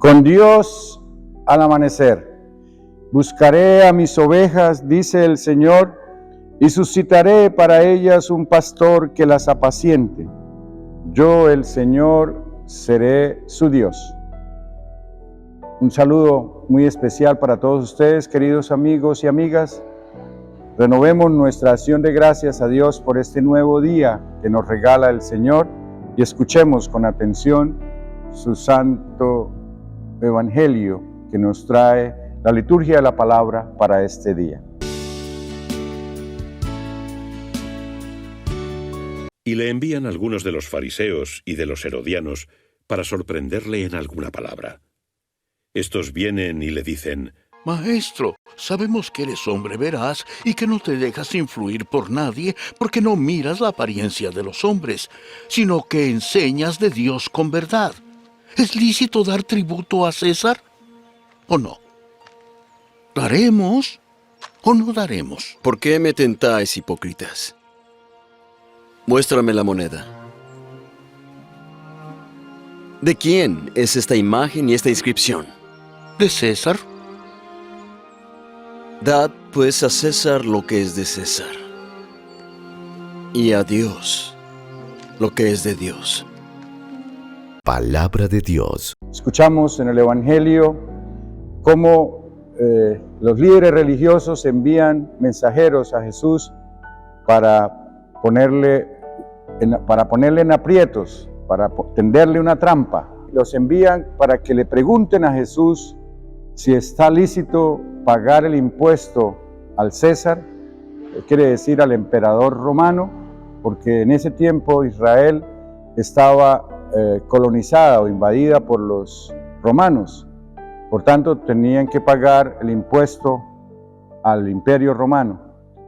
Con Dios al amanecer. Buscaré a mis ovejas, dice el Señor, y suscitaré para ellas un pastor que las apaciente. Yo, el Señor, seré su Dios. Un saludo muy especial para todos ustedes, queridos amigos y amigas. Renovemos nuestra acción de gracias a Dios por este nuevo día que nos regala el Señor y escuchemos con atención su santo evangelio que nos trae la liturgia de la palabra para este día. Y le envían algunos de los fariseos y de los herodianos para sorprenderle en alguna palabra. Estos vienen y le dicen: Maestro, sabemos que eres hombre veraz y que no te dejas influir por nadie porque no miras la apariencia de los hombres, sino que enseñas de Dios con verdad. ¿Es lícito dar tributo a César o no? ¿Daremos o no daremos? ¿Por qué me tentáis, hipócritas? Muéstrame la moneda. ¿De quién es esta imagen y esta inscripción? ¿De César? Dad, pues, a César lo que es de César, y a Dios lo que es de Dios. Palabra de Dios. Escuchamos en el Evangelio cómo los líderes religiosos envían mensajeros a Jesús para ponerle en aprietos, para tenderle una trampa. Los envían para que le pregunten a Jesús si está lícito pagar el impuesto al César, quiere decir al emperador romano, porque en ese tiempo Israel estaba colonizada o invadida por los romanos. Por tanto, tenían que pagar el impuesto al imperio romano.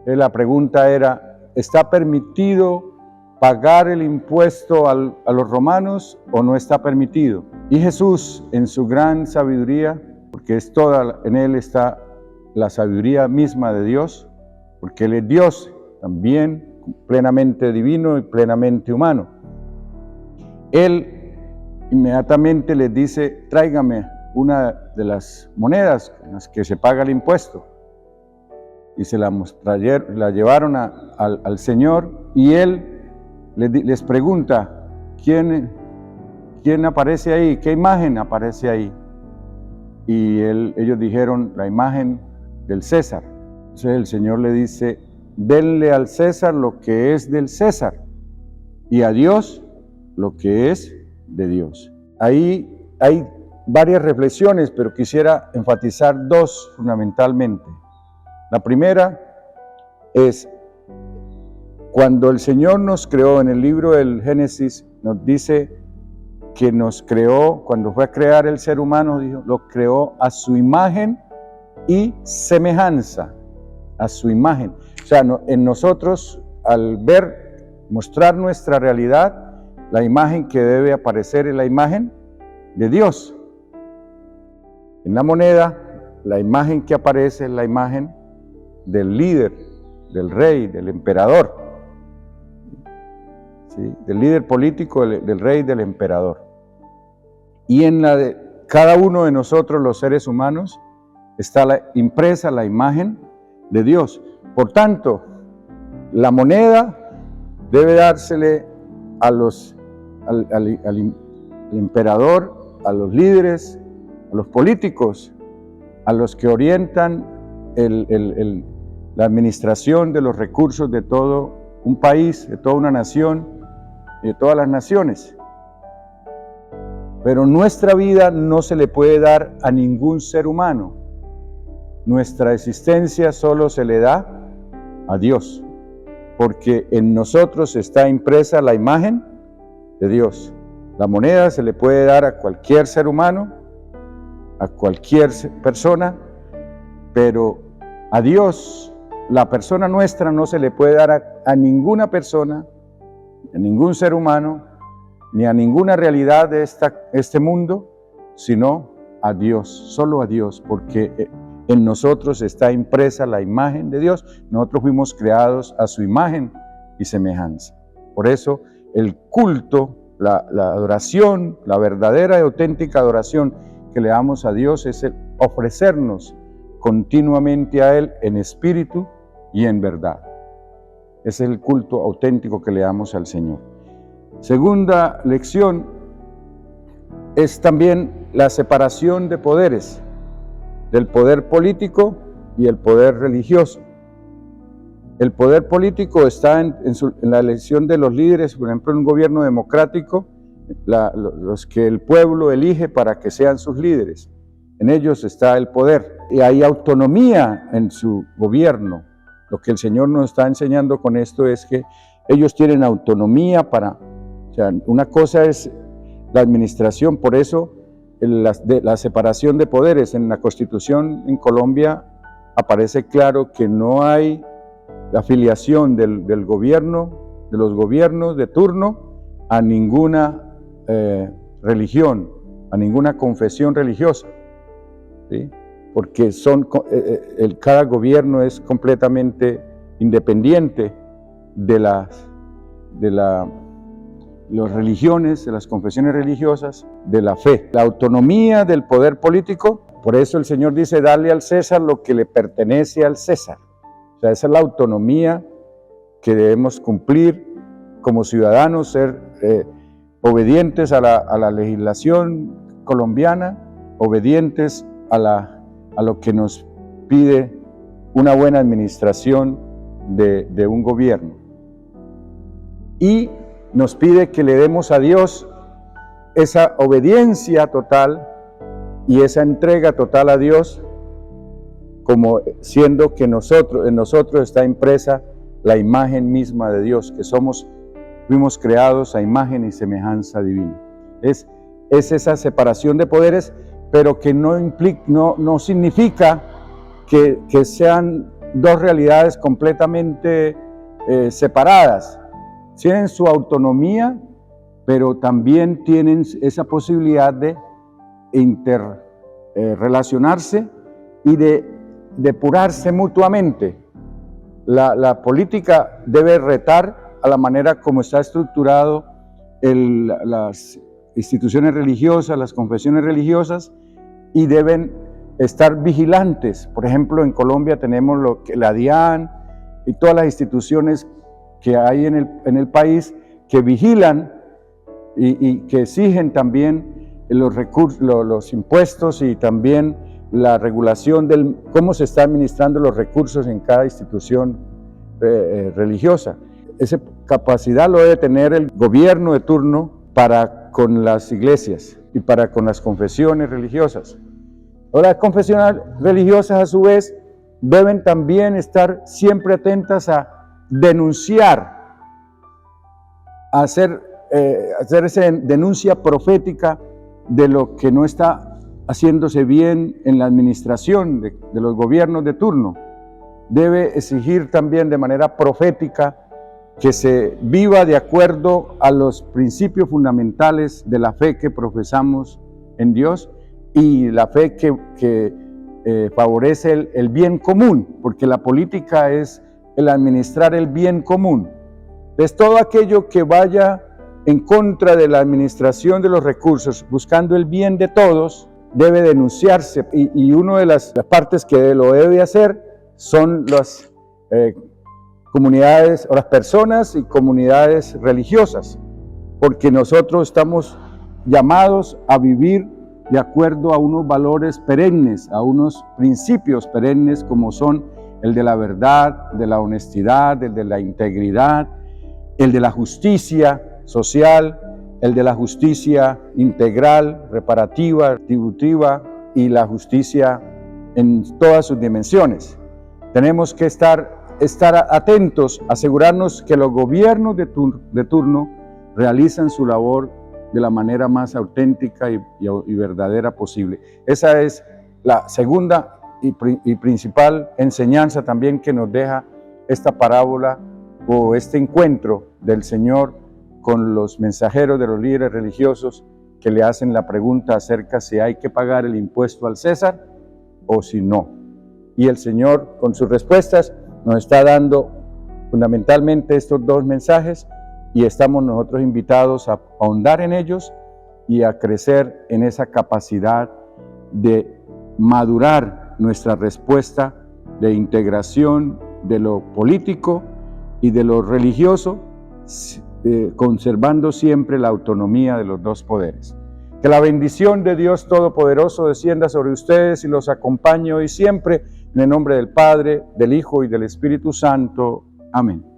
La pregunta era: ¿está permitido pagar el impuesto a los romanos o no está permitido? Y Jesús, en su gran sabiduría, porque en Él está la sabiduría misma de Dios, porque Él es Dios también, plenamente divino y plenamente humano. Él inmediatamente les dice: tráigame una de las monedas con las que se paga el impuesto. Y se la llevaron al Señor, y Él les pregunta: ¿quién aparece ahí? ¿Qué imagen aparece ahí? Y ellos dijeron: la imagen del César. Entonces el Señor le dice: denle al César lo que es del César, y a Dios lo que es de Dios. Ahí hay varias reflexiones, pero quisiera enfatizar dos fundamentalmente. La primera es: cuando el Señor nos creó, en el libro del Génesis nos dice que nos creó, cuando fue a crear el ser humano, lo creó a su imagen y semejanza, a su imagen. O sea, en nosotros, al mostrar nuestra realidad, la imagen que debe aparecer es la imagen de Dios. En la moneda, la imagen que aparece es la imagen del líder, del rey, del emperador. ¿Sí? Del líder político, del rey, del emperador. Y en la de cada uno de nosotros, los seres humanos, está impresa la imagen de Dios. Por tanto, la moneda debe dársele al emperador, a los líderes, a los políticos, a los que orientan la administración de los recursos de todo un país, de toda una nación y de todas las naciones. Pero nuestra vida no se le puede dar a ningún ser humano. Nuestra existencia solo se le da a Dios, porque en nosotros está impresa la imagen de Dios. La moneda se le puede dar a cualquier ser humano, a cualquier persona, pero a Dios, la persona nuestra, no se le puede dar a ninguna persona, a ningún ser humano, ni a ninguna realidad de este mundo, sino a Dios, solo a Dios, porque en nosotros está impresa la imagen de Dios. Nosotros fuimos creados a su imagen y semejanza. Por eso el culto, la adoración, la verdadera y auténtica adoración que le damos a Dios es el ofrecernos continuamente a Él en espíritu y en verdad. Ese es el culto auténtico que le damos al Señor. Segunda lección es también la separación de poderes, del poder político y el poder religioso. El poder político está en la elección de los líderes, por ejemplo, en un gobierno democrático, los que el pueblo elige para que sean sus líderes. En ellos está el poder y hay autonomía en su gobierno. Lo que el Señor nos está enseñando con esto es que ellos tienen autonomía o sea, una cosa es la administración, por eso la separación de poderes. En la Constitución en Colombia aparece claro que no hay la afiliación del gobierno, de los gobiernos de turno a ninguna religión, a ninguna confesión religiosa, ¿sí? Porque cada gobierno es completamente independiente de las religiones, de las confesiones religiosas, de la fe. La autonomía del poder político, por eso el Señor dice, dale al César lo que le pertenece al César. O sea, esa es la autonomía que debemos cumplir como ciudadanos, ser obedientes a la legislación colombiana, obedientes a lo que nos pide una buena administración de un gobierno. Y nos pide que le demos a Dios esa obediencia total y esa entrega total a Dios, como siendo que en nosotros está impresa la imagen misma de Dios, que fuimos creados a imagen y semejanza divina. Es esa separación de poderes, pero que no significa que sean dos realidades completamente separadas. Tienen su autonomía, pero también tienen esa posibilidad de interrelacionarse y de depurarse mutuamente. La política debe retar a la manera como está estructurado las instituciones religiosas, las confesiones religiosas, y deben estar vigilantes. Por ejemplo, en Colombia tenemos la DIAN y todas las instituciones que hay en el país que vigilan y que exigen también los recursos, los impuestos y también la regulación de cómo se están administrando los recursos en cada institución religiosa. Esa capacidad lo debe tener el gobierno de turno para con las iglesias y para con las confesiones religiosas. Ahora, las confesiones religiosas a su vez deben también estar siempre atentas a denunciar, a hacer esa denuncia profética de lo que no está haciéndose bien en la administración de los gobiernos de turno. Debe exigir también de manera profética que se viva de acuerdo a los principios fundamentales de la fe que profesamos en Dios y la fe que favorece el bien común, porque la política es el administrar el bien común. Es todo aquello que vaya en contra de la administración de los recursos, buscando el bien de todos, debe denunciarse, y una de las partes que lo debe hacer son las comunidades o las personas y comunidades religiosas, porque nosotros estamos llamados a vivir de acuerdo a unos valores perennes, a unos principios perennes como son el de la verdad, de la honestidad, el de la integridad, el de la justicia social, el de la justicia integral, reparativa, retributiva y la justicia en todas sus dimensiones. Tenemos que estar atentos, asegurarnos que los gobiernos de turno realizan su labor de la manera más auténtica y verdadera posible. Esa es la segunda y principal enseñanza también que nos deja esta parábola o este encuentro del Señor con los mensajeros de los líderes religiosos que le hacen la pregunta acerca si hay que pagar el impuesto al César o si no. Y el Señor con sus respuestas nos está dando fundamentalmente estos dos mensajes y estamos nosotros invitados a ahondar en ellos y a crecer en esa capacidad de madurar nuestra respuesta de integración de lo político y de lo religioso, conservando siempre la autonomía de los dos poderes. Que la bendición de Dios Todopoderoso descienda sobre ustedes y los acompañe hoy siempre, en el nombre del Padre, del Hijo y del Espíritu Santo. Amén.